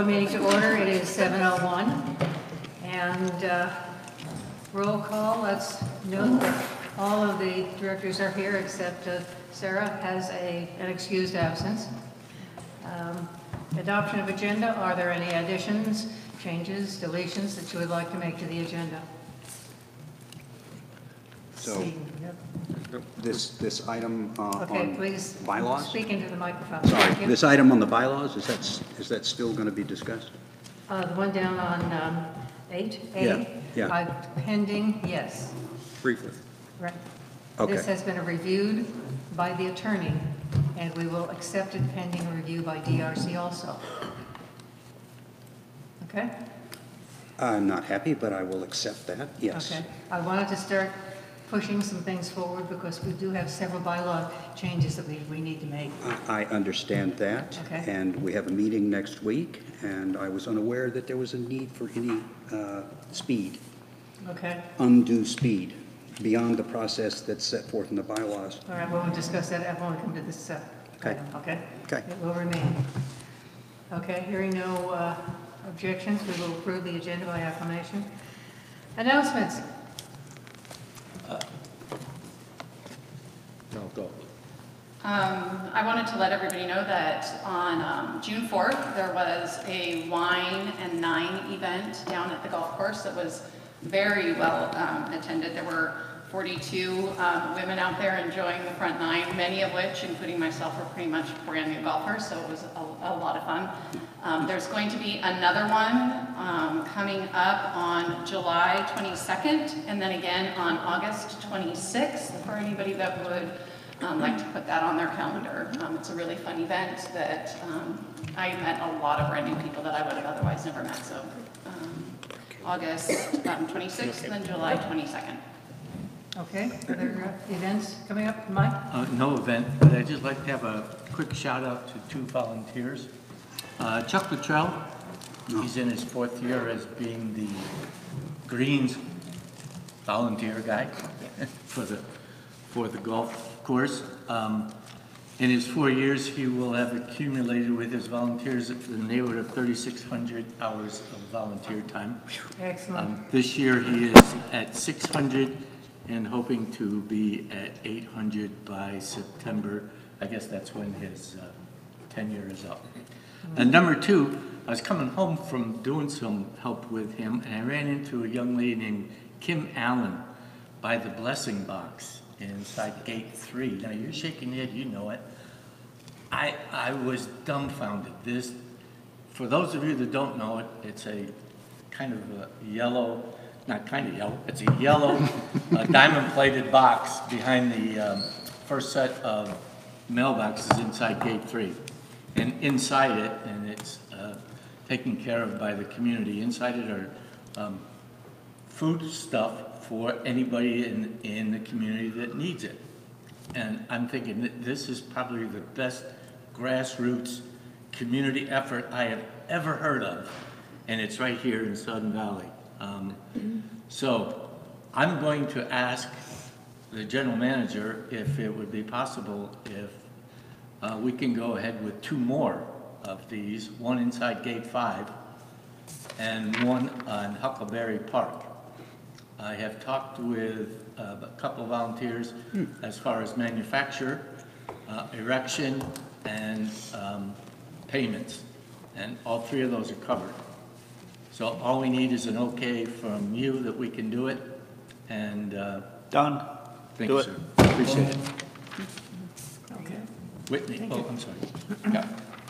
Meeting to order. It is 7:01, and roll call. Let's note that all of the directors are here except Sarah has an excused absence. Adoption of agenda. Are there any additions, changes, deletions that you would like to make to the agenda? So this item okay, on please bylaws? Speak into the microphone. Sorry, this item on the bylaws, is that still going to be discussed? The one down on 8A? Yeah. Pending, yes. Briefly. Right. Okay. This has been reviewed by the attorney, and we will accept it pending review by DRC also. Okay? I'm not happy, but I will accept that, yes. Okay. I wanted to start pushing some things forward because we do have several bylaw changes that we need to make. I understand that. Okay. And we have a meeting next week, and I was unaware that there was a need for any speed, Okay. undue speed, beyond the process that's set forth in the bylaws. All right, we'll discuss that when we come to this Okay. item, okay? Okay. It will remain. Okay, hearing no objections, we will approve the agenda by acclamation. Announcements. No, go. I wanted to let everybody know that on June 4th, there was a wine and nine event down at the golf course that was very well attended. There were 42 women out there enjoying the front nine, many of which, including myself, were pretty much brand new golfers, so it was a lot of fun. There's going to be another one coming up on July 22nd, and then again on August 26th, for anybody that would like to put that on their calendar. It's a really fun event that I met a lot of brand new people that I would have otherwise never met, so August 26th and then July 22nd. Okay, other events coming up, Mike? No event, but I'd just like to have a quick shout out to two volunteers. Chuck Luttrell, he's in his 4th year as being the Greens volunteer guy for the golf course. In his 4 years, he will have accumulated with his volunteers in the neighborhood of 3,600 hours of volunteer time. Excellent. This year he is at 600 and hoping to be at 800 by September. I guess that's when his tenure is up. And number 2, I was coming home from doing some help with him, and I ran into a young lady named Kim Allen by the blessing box inside gate 3. Now you're shaking your head, you know it. I was dumbfounded. This, for those of you that don't know it, it's a kind of a yellow, not kind of yellow, it's a yellow diamond-plated box behind the first set of mailboxes inside gate 3. And inside it, and it's taken care of by the community, inside it are food stuff for anybody in the community that needs it. And I'm thinking that this is probably the best grassroots community effort I have ever heard of. And it's right here in Southern Valley. So I'm going to ask the general manager if it would be possible if we can go ahead with 2 more of these, one inside gate 5 and one on Huckleberry Park. I have talked with a couple of volunteers as far as manufacture, erection, and payments, and all 3 of those are covered. So all we need is an okay from you that we can do it, and Done. thank Do you, it. sir. Appreciate it. Okay. Whitney, oh, I'm sorry. Yeah.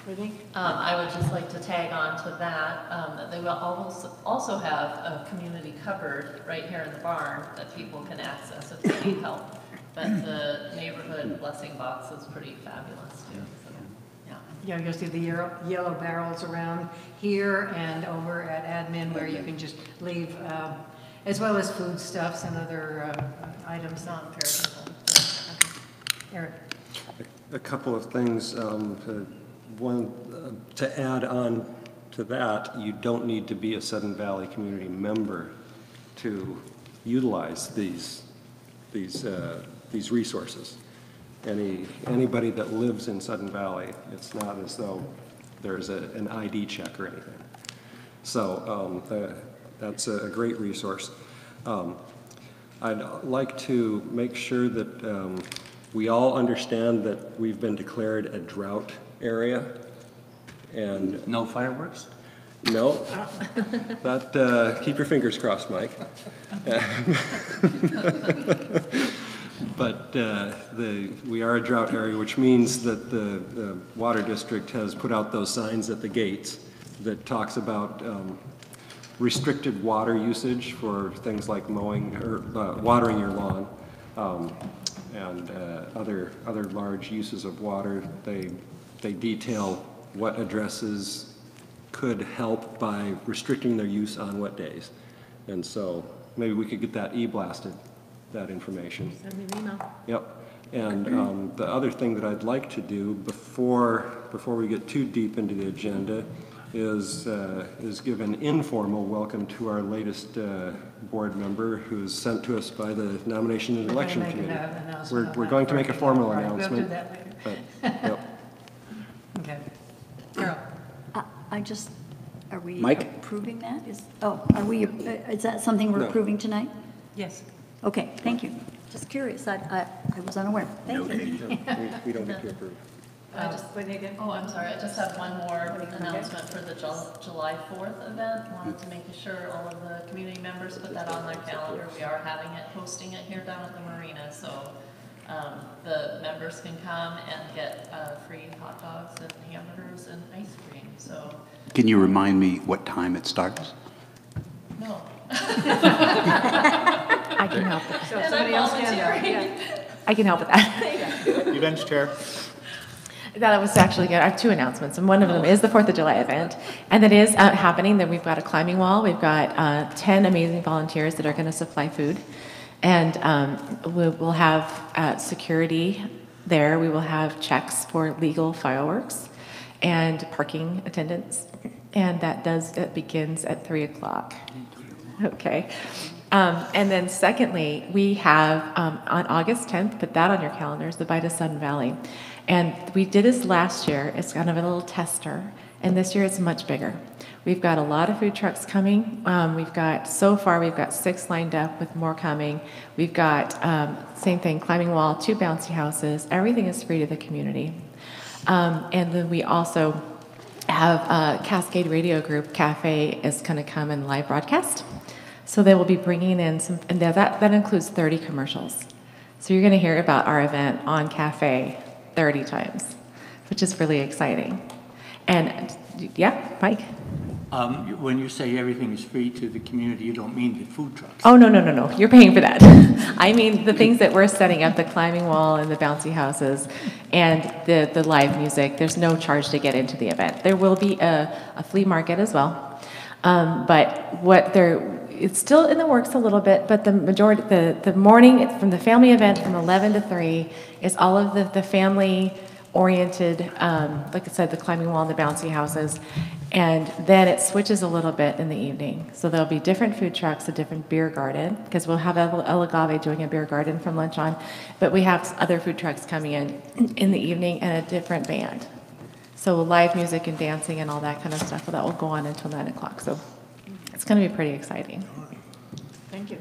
Whitney? I would just like to tag on to that. They will also have a community cupboard right here in the barn that people can access if they need help. But the neighborhood blessing box is pretty fabulous too. So, yeah. Yeah, you'll see the yellow barrels around here and over at admin where you can just leave, as well as foodstuffs and other items. Non-perishable. Okay. Eric? A couple of things. One, to add on to that, you don't need to be a Sudden Valley community member to utilize these resources. Anybody that lives in Sudden Valley, it's not as though there's an ID check or anything. So that's a great resource. I'd like to make sure that we all understand that we've been declared a drought area. And No fireworks? no, that, keep your fingers crossed, Mike. But we are a drought area, which means that the water district has put out those signs at the gates that talks about restricted water usage for things like mowing or watering your lawn, and other large uses of water. They detail what addresses could help by restricting their use on what days. And so maybe we could get that e-blasted, that information. Send me an email. Yep. And the other thing that I'd like to do before we get too deep into the agenda is give an informal welcome to our latest board member who's sent to us by the Nomination and Election Committee. We're going to make a formal announcement. We'll do that later. But, yep. Okay. Carol? Are we Mike? approving that? Is that something we're No. approving tonight? Yes. Okay, thank you. Just curious, I was unaware. Thank you. We don't get to approve. I just, oh, I'm sorry, I just have one more announcement for the July 4th event. Wanted to make sure all of the community members put that on their calendar. We are hosting it here down at the marina, so the members can come and get free hot dogs and hamburgers and ice cream, so. Can you remind me what time it starts? No. I can help with So And somebody I'm else can, volunteering. I can help with that. Events chair. That was actually good. I have two announcements, and one of them is the 4th of July event, and that is happening. Then we've got a climbing wall. We've got 10 amazing volunteers that are going to supply food, and we'll have security there. We will have checks for legal fireworks and parking attendance, and that begins at 3 o'clock. Okay. And then secondly, we have on August 10th, put that on your calendars, the Bite of Sun Valley. And we did this last year. It's kind of a little tester. And this year it's much bigger. We've got a lot of food trucks coming. So far we've got 6 lined up with more coming. We've got, same thing, climbing wall, 2 bouncy houses. Everything is free to the community. And then we also have Cascade Radio Group Cafe is going to come and live broadcast. So they will be bringing in some, and that includes 30 commercials. So you're going to hear about our event on Cafe 30 times, which is really exciting. And yeah, Mike? When you say everything is free to the community, you don't mean the food trucks. Oh, no. You're paying for that. I mean the things that we're setting up, the climbing wall and the bouncy houses and the live music. There's no charge to get into the event. There will be a flea market as well. It's still in the works a little bit, but the majority, the morning, it's from the family event from 11 to 3 is all of the family-oriented, like I said, the climbing wall and the bouncy houses. And then it switches a little bit in the evening. So there'll be different food trucks, a different beer garden, because we'll have El Agave doing a beer garden from lunch on. But we have other food trucks coming in the evening and a different band. So live music and dancing and all that kind of stuff, that will go on until 9 o'clock. So it's going to be pretty exciting. Thank you.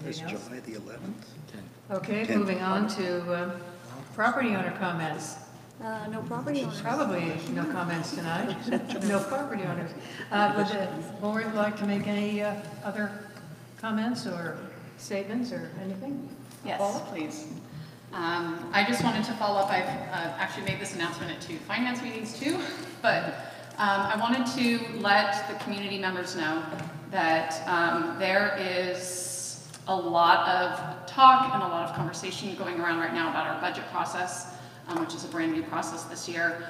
It's Anything else? July the 11th? Okay, 10th. moving on to property owner comments. No property owners. Probably no comments tonight. No property owners. Would the board like to make any other comments or statements or anything? Yes, Paula? please. I just wanted to follow up. I've actually made this announcement at 2 finance meetings too, but I wanted to let the community members know that there is a lot of talk and a lot of conversation going around right now about our budget process, which is a brand new process this year.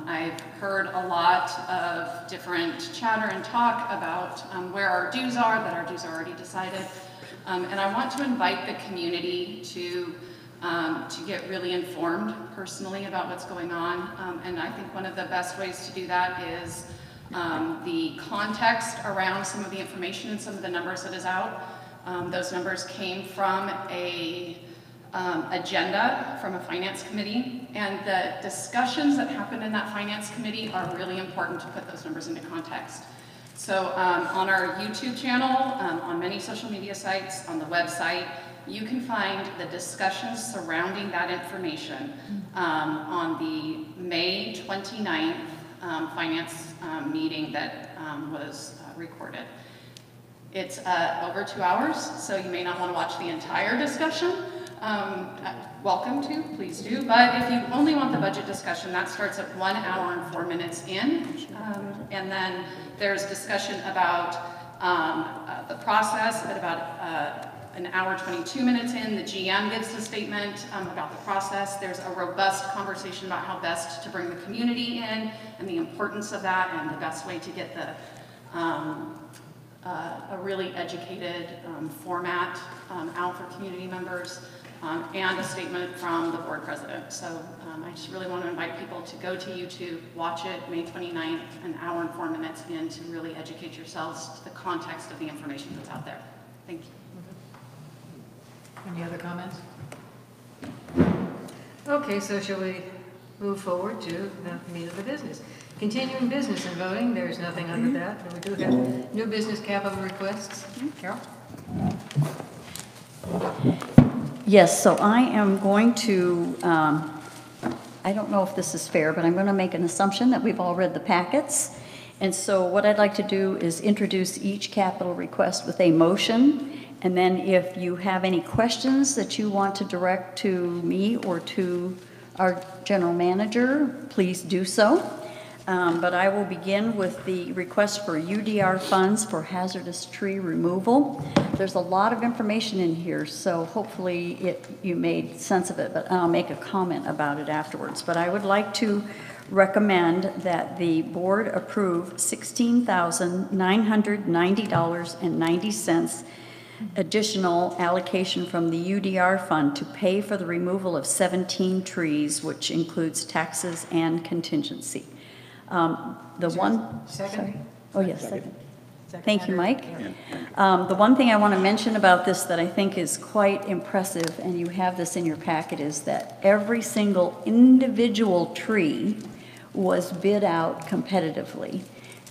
I've heard a lot of different chatter and talk about where our dues are, that our dues are already decided. And I want to invite the community to get really informed personally about what's going on. And I think one of the best ways to do that is the context around some of the information and some of the numbers that is out. Those numbers came from a agenda from a finance committee, and the discussions that happen in that finance committee are really important to put those numbers into context. So on our YouTube channel, on many social media sites, on the website, you can find the discussions surrounding that information on the May 29th finance meeting that was recorded. It's over 2 hours, so you may not want to watch the entire discussion. Welcome to, please do. But if you only want the budget discussion, that starts at 1 hour and 4 minutes in. And then there's discussion about the process at about an hour, 22 minutes in. The GM gives a statement about the process. There's a robust conversation about how best to bring the community in and the importance of that and the best way to get the a really educated format out for community members, and a statement from the board president. So I just really want to invite people to go to YouTube, watch it, May 29th, an hour and 4 minutes in, to really educate yourselves to the context of the information that's out there. Thank you. Any other comments? Okay, so shall we move forward to the meat of the business? Continuing business and voting, there's nothing under that, but we do have new business capital requests. Carol? Yes, so I am going to, I don't know if this is fair, but I'm going to make an assumption that we've all read the packets. And so what I'd like to do is introduce each capital request with a motion. And then if you have any questions that you want to direct to me or to our general manager, please do so. But I will begin with the request for UDR funds for hazardous tree removal. There's a lot of information in here, so hopefully you made sense of it, but I'll make a comment about it afterwards. But I would like to recommend that the board approve $16,990.90 additional allocation from the UDR fund to pay for the removal of 17 trees, which includes taxes and contingency. The one, Second? sorry. Oh, yes, second. Second, Thank you, Andrew? Mike. Yeah. The one thing I want to mention about this that I think is quite impressive, and you have this in your packet, is that every single individual tree was bid out competitively.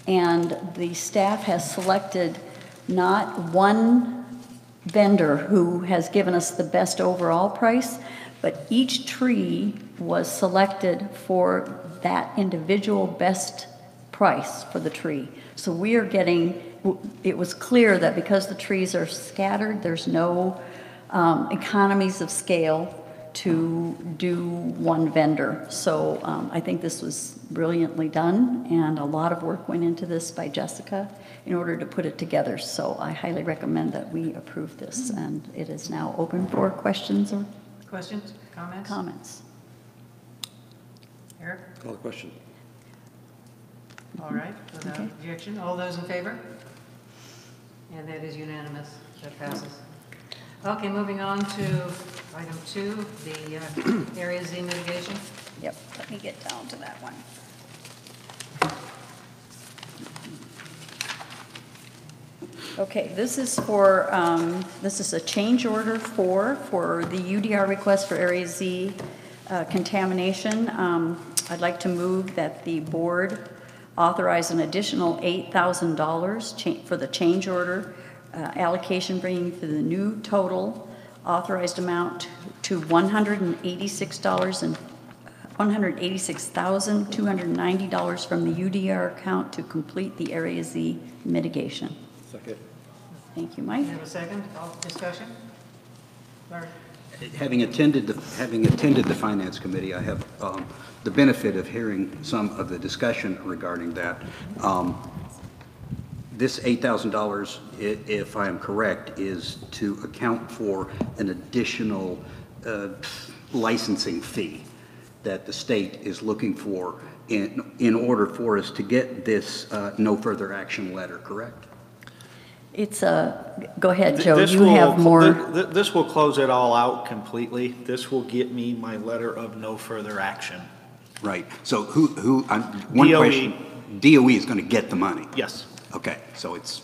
And the staff has selected not one vendor who has given us the best overall price, but each tree was selected for that individual best price for the tree. So we are getting, it was clear that because the trees are scattered, there's no economies of scale to do one vendor. So I think this was brilliantly done, and a lot of work went into this by Jessica in order to put it together. So I highly recommend that we approve this, and it is now open for questions or Questions, comments? comments. Eric? Call the question. All right, without Okay. objection, all those in favor? And that is unanimous, that passes. Okay, moving on to item 2, the Area Z mitigation. Yep, let me get down to that one. Okay, this is for, this is a change order for the UDR request for Area Z contamination. I'd like to move that the board authorize an additional $8,000 for the change order allocation, bringing the new total authorized amount to $186,290 from the UDR account to complete the Area Z mitigation. Second. Thank you, Mike. You have a second, all discussion? Larry? Having attended the Finance Committee, I have the benefit of hearing some of the discussion regarding that. This $8,000, if I am correct, is to account for an additional licensing fee that the state is looking for in order for us to get this no further action letter, correct? It's a, go ahead, Joe, This you will- have more. This will close it all out completely. This will get me my letter of no further action. Right. So one DOE. question, DOE is going to get the money? Yes. Okay, so it's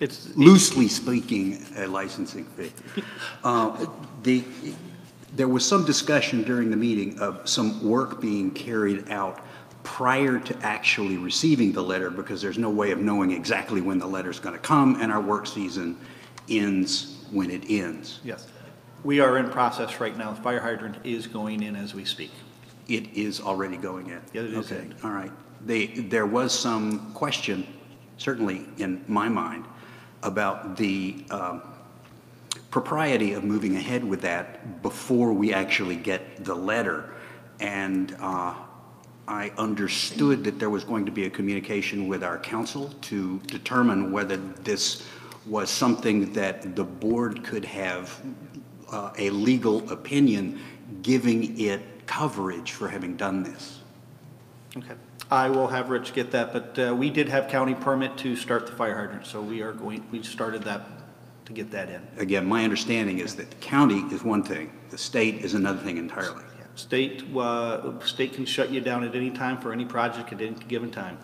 It's loosely speaking, a licensing fee. There was some discussion during the meeting of some work being carried out prior to actually receiving the letter, because there's no way of knowing exactly when the letter's going to come, and our work season ends when it ends. Yes. We are in process right now. The fire hydrant is going in as we speak. It is already going in? Yeah, it is. Okay, all right. There was some question, certainly in my mind, about the propriety of moving ahead with that before we actually get the letter. And I understood that there was going to be a communication with our council to determine whether this was something that the board could have a legal opinion giving it coverage for having done this. Okay. I will have Rich get that, but we did have county permit to start the fire hydrant, so we started that to get that in. Again, my understanding is that the county is one thing, the state is another thing entirely. Yeah. State can shut you down at any time for any project at any given time.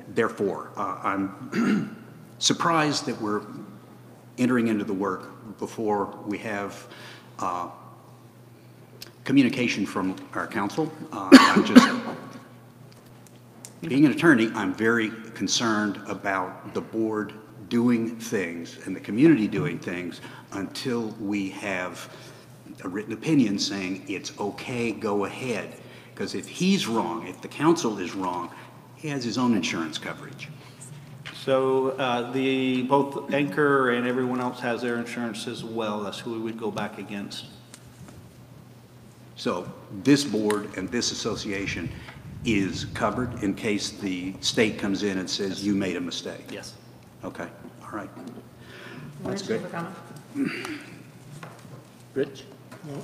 Therefore, I'm surprised that we're entering into the work before we have communication from our council. Being an attorney, I'm very concerned about the board doing things and the community doing things until we have a written opinion saying it's okay, go ahead. Because if he's wrong, if the council is wrong, he has his own insurance coverage. So both Anchor and everyone else has their insurance as well. That's who we would go back against. So this board and this association is covered in case the state comes in and says you made a mistake? Yes. Okay, all right. That's good. Rich? No.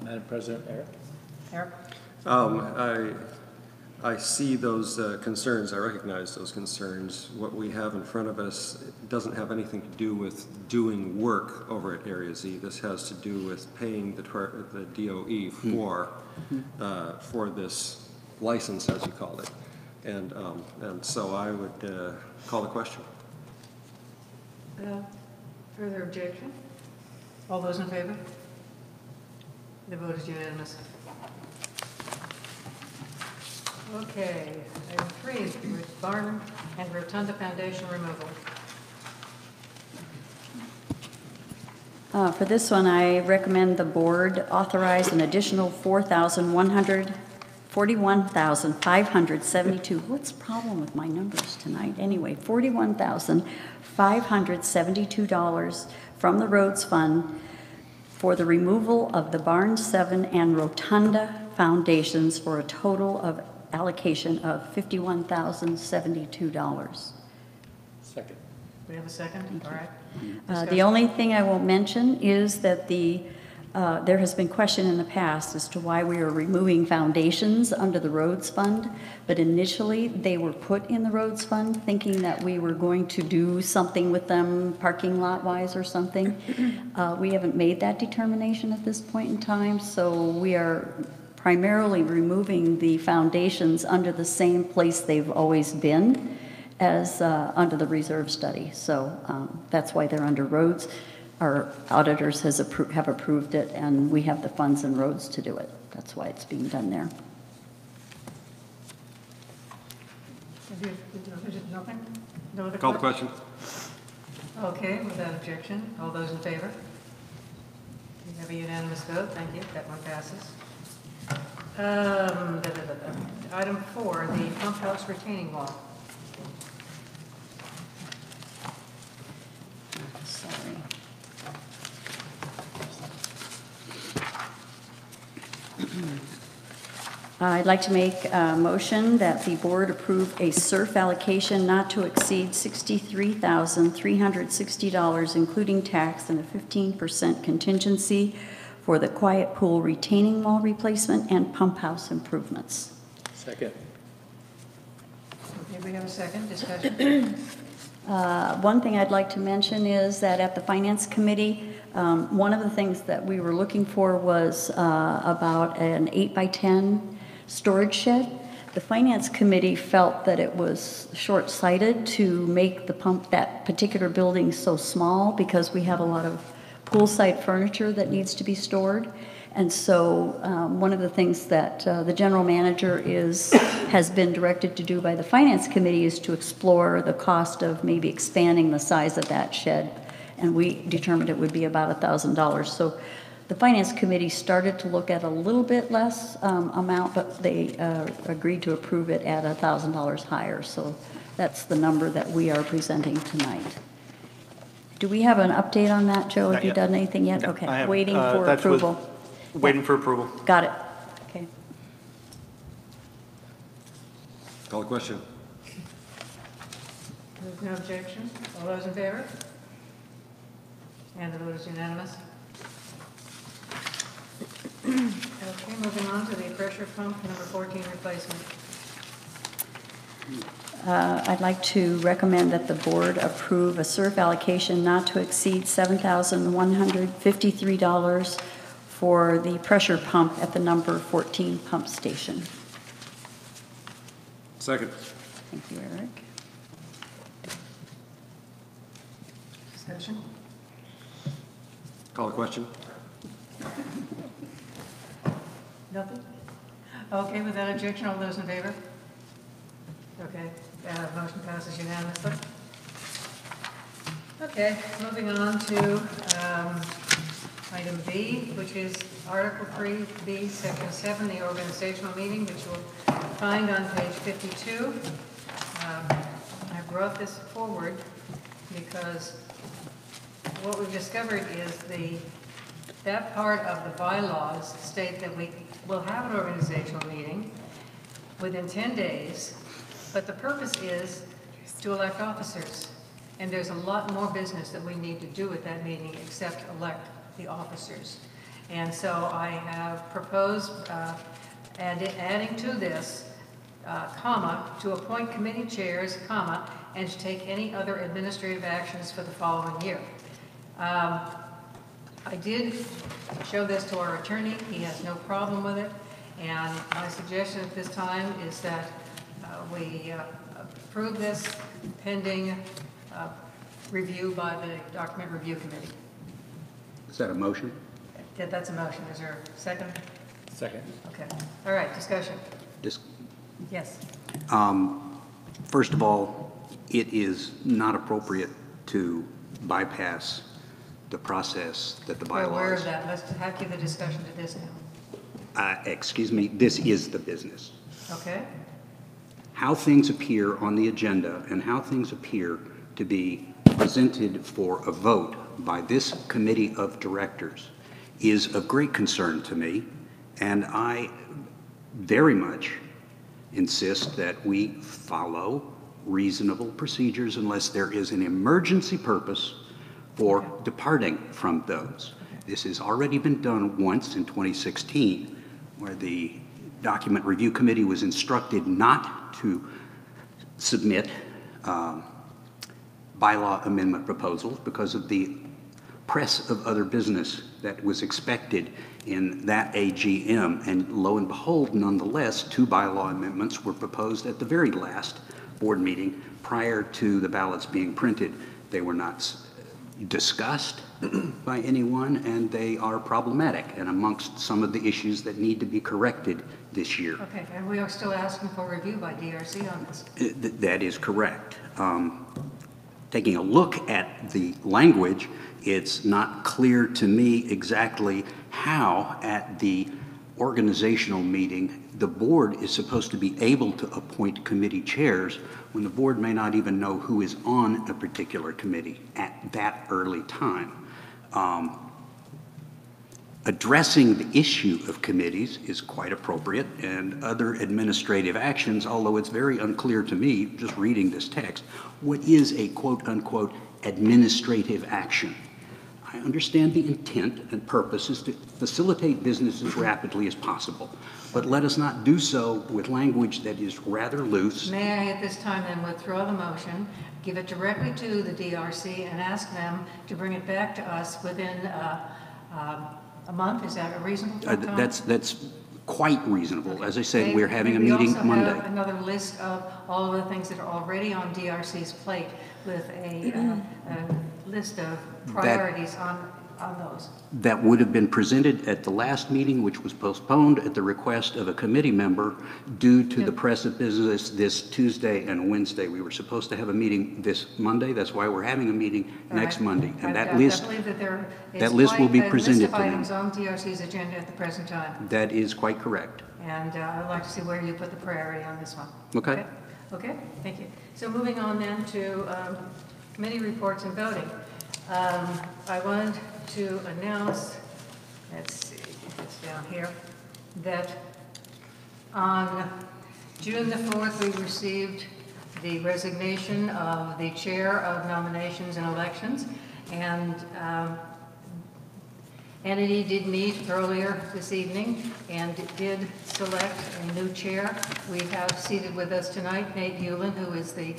Madam President, Eric? Eric? I see those concerns, I recognize those concerns. What we have in front of us doesn't have anything to do with doing work over at Area Z. This has to do with paying the DOE for this license, as you called it. And so I would call the question. Further objection? All those in favor? The vote is unanimous. Okay, item 3, barn and rotunda foundation removal. For this one, I recommend the board authorize an additional $41,572. What's the problem with my numbers tonight? Anyway, $41,572 from the roads fund for the removal of the Barn 7 and Rotunda foundations for a total of allocation of $51,072. Second. We have a second? All right. The only thing I will mention is that there has been question in the past as to why we are removing foundations under the roads fund, but initially they were put in the roads fund thinking that we were going to do something with them parking lot wise or something. We haven't made that determination at this point in time, so we are primarily removing the foundations under the same place they've always been as under the reserve study. So that's why they're under roads. Our auditors have approved it, and we have the funds and roads to do it. That's why it's being done there. Nothing? No other Call the question. Okay, without objection, all those in favor? We have a unanimous vote, thank you, that one passes. Item 4, the pump house retaining wall. Sorry. I'd like to make a motion that the board approve a SURF allocation not to exceed $63,360, including tax, and a 15% contingency for the quiet pool retaining wall replacement and pump house improvements. Second. Okay, we have a second discussion. One thing I'd like to mention is that at the Finance Committee, one of the things that we were looking for was about an 8x10 storage shed, The Finance Committee felt that it was short-sighted to make the pump, that particular building so small because we have a lot of poolside furniture that needs to be stored. And so one of the things that the general manager has been directed to do by the Finance Committee is to explore the cost of maybe expanding the size of that shed. And we determined it would be about $1,000. So the Finance Committee started to look at a little bit less amount, but they agreed to approve it at $1,000 higher. So that's the number that we are presenting tonight. Do we have an update on that, Joe? Not Have you yet. done anything yet? No, Okay, I haven't. waiting for That's with- approval. Waiting for approval. Got it. Okay. Call the question. There's no objection. All those in favor? And the vote is unanimous. Okay, moving on to the pressure pump number 14 replacement. I'd like to recommend that the board approve a SURF allocation not to exceed $7,153 for the pressure pump at the number 14 pump station. Second. Thank you, Eric. Discussion? Call the question. Nothing? Okay, without objection, all those in favor? Okay, motion passes unanimously. Okay, moving on to item B, which is Article 3B, Section 7, the organizational meeting, which you'll find on page 52. I brought this forward because what we've discovered is that part of the bylaws state that we will have an organizational meeting within 10 days, but the purpose is to elect officers. And there's a lot more business that we need to do at that meeting except elect the officers. And so I have proposed adding to this, comma, to appoint committee chairs, comma, and to take any other administrative actions for the following year. I did show this to our attorney. He has no problem with it. And my suggestion at this time is that we approve this pending review by the Document Review Committee. Is that a motion? That's a motion. Is there a second? Second. Okay. All right, discussion. Yes. First of all, it is not appropriate to bypass the process that the We're aware of bylaws. that. Let's have give the discussion to this now. Excuse me, this is the business. Okay? How things appear on the agenda and how things appear to be presented for a vote by this committee of directors is of great concern to me, and I very much insist that we follow reasonable procedures unless there is an emergency purpose for departing from those. This has already been done once in 2016, where the Document Review Committee was instructed not to submit bylaw amendment proposals because of the press of other business that was expected in that AGM. And lo and behold, nonetheless, 2 bylaw amendments were proposed at the very last board meeting prior to the ballots being printed. They were not discussed by anyone, and they are problematic and amongst some of the issues that need to be corrected this year. Okay, and we are still asking for review by DRC on this. That is correct. Taking a look at the language, it's not clear to me exactly how at the organizational meeting the board is supposed to be able to appoint committee chairs when the board may not even know who is on a particular committee at that early time. Addressing the issue of committees is quite appropriate, and other administrative actions, although it's very unclear to me, just reading this text, what is a quote-unquote administrative action? I understand the intent and purpose is to facilitate business as rapidly as possible, but let us not do so with language that is rather loose. May I at this time then withdraw the motion, give it directly to the DRC, and ask them to bring it back to us within a month? Is that a reasonable time? That's quite reasonable. As I said, Maybe- we're having a maybe we meeting also Monday. have another list of all of the things that are already on DRC's plate with a list of priorities on those. That would have been presented at the last meeting, which was postponed at the request of a committee member due to the press of business this Tuesday and Wednesday. We were supposed to have a meeting this Monday. That's why we're having a meeting next All right. Monday. And I that list, believe that there is that list will be quite a presented list to of them. items on DRC's agenda at the present time. that is quite correct. And I'd like to see where you put the priority on this one. Okay. Okay, thank you. So moving on then to committee reports and voting. I wanted to announce, let's see, it's down here, that on June the 4th, we received the resignation of the chair of nominations and elections, and entity did meet earlier this evening and did select a new chair. We have seated with us tonight Nate Hewlin, who is the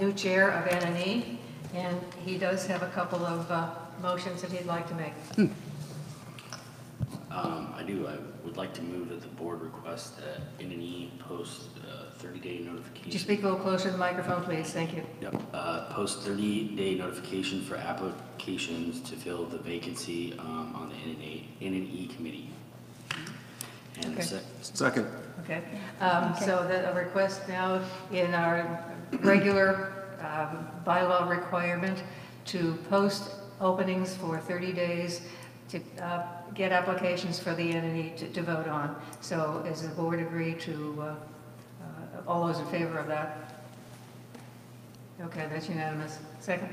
new chair of NNE, and he does have a couple of motions that he'd like to make. I do. I would like to move that the board request that NNE post 30-day notification. Could you speak a little closer to the microphone, please? Thank you. Yep. Post 30-day notification for applications to fill the vacancy on the NNE committee. And Okay. Second. Okay. So a request now in our regular bylaw requirement to post openings for 30 days to get applications for the entity to vote on. So is the board agree to, all those in favor of that? Okay, that's unanimous. Second?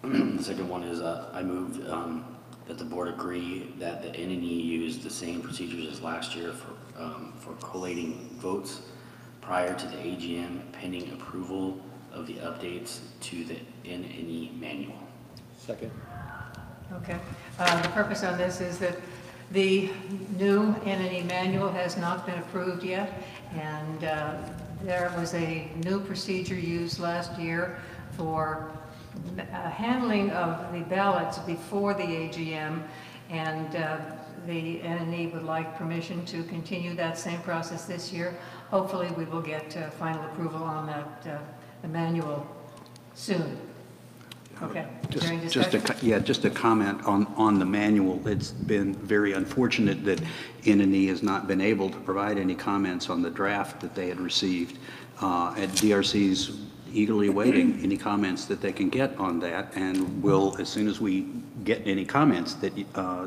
The second one is I moved that the board agree that the NNE used the same procedures as last year for collating votes prior to the AGM pending approval of the updates to the NNE manual. Second. Okay. The purpose on this is that the new entity manual has not been approved yet, and there was a new procedure used last year for handling of the ballots before the AGM, and the entity would like permission to continue that same process this year. Hopefully, we will get final approval on that the manual soon. Okay. Is there any discussion? Just a comment on the manual. It's been very unfortunate that NNE has not been able to provide any comments on the draft that they had received. And DRC's eagerly awaiting any comments that they can get on that, and will, as soon as we get any comments that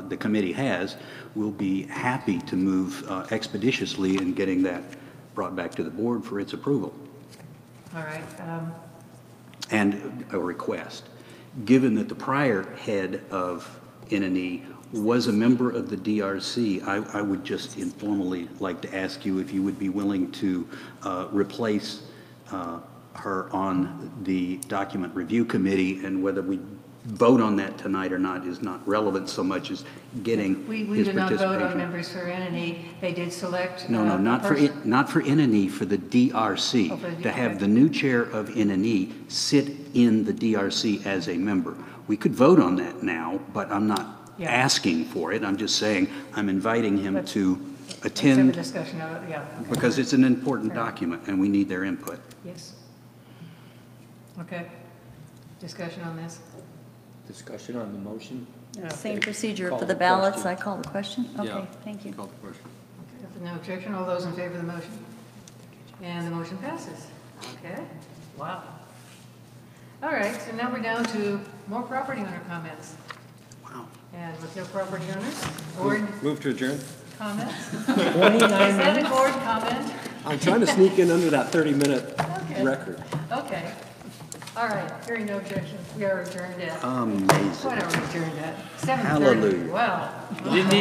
the committee has, we'll be happy to move expeditiously in getting that brought back to the board for its approval. All right. And a request. Given that the prior head of NNE was a member of the DRC, I would just informally like to ask you if you would be willing to replace her on the document review committee, and whether we vote on that tonight or not is not relevant so much as getting We his did not vote on participation. members for NNE. They did select No, not for NNE, for the DRC. Oh, for the To have okay. the new chair of NNE sit in the DRC as a member. We could vote on that now, but I'm not Yeah. asking for it. I'm just saying I'm inviting him Let's- to Let's have a attend discussion of it, yeah. Okay. because it's an important Fair. document and we need their input. Yes. Okay. Discussion on this? Discussion on the motion? Same procedure Call for the the ballots, question. I call the question? Yeah. Okay, thank you. Call the question. Okay, if no objection, all those in favor of the motion? And the motion passes. Okay, wow. All right, so now we're down to more property owner comments. Wow. And with no property owners, board Move to adjourn. comments? 29 Is that minutes. a board comment? I'm trying to sneak in under that 30-minute Okay. record. Okay. All right, hearing no objection, we are adjourned at, Amazing. what are we adjourned at? 7:30. Hallelujah. Wow. You didn't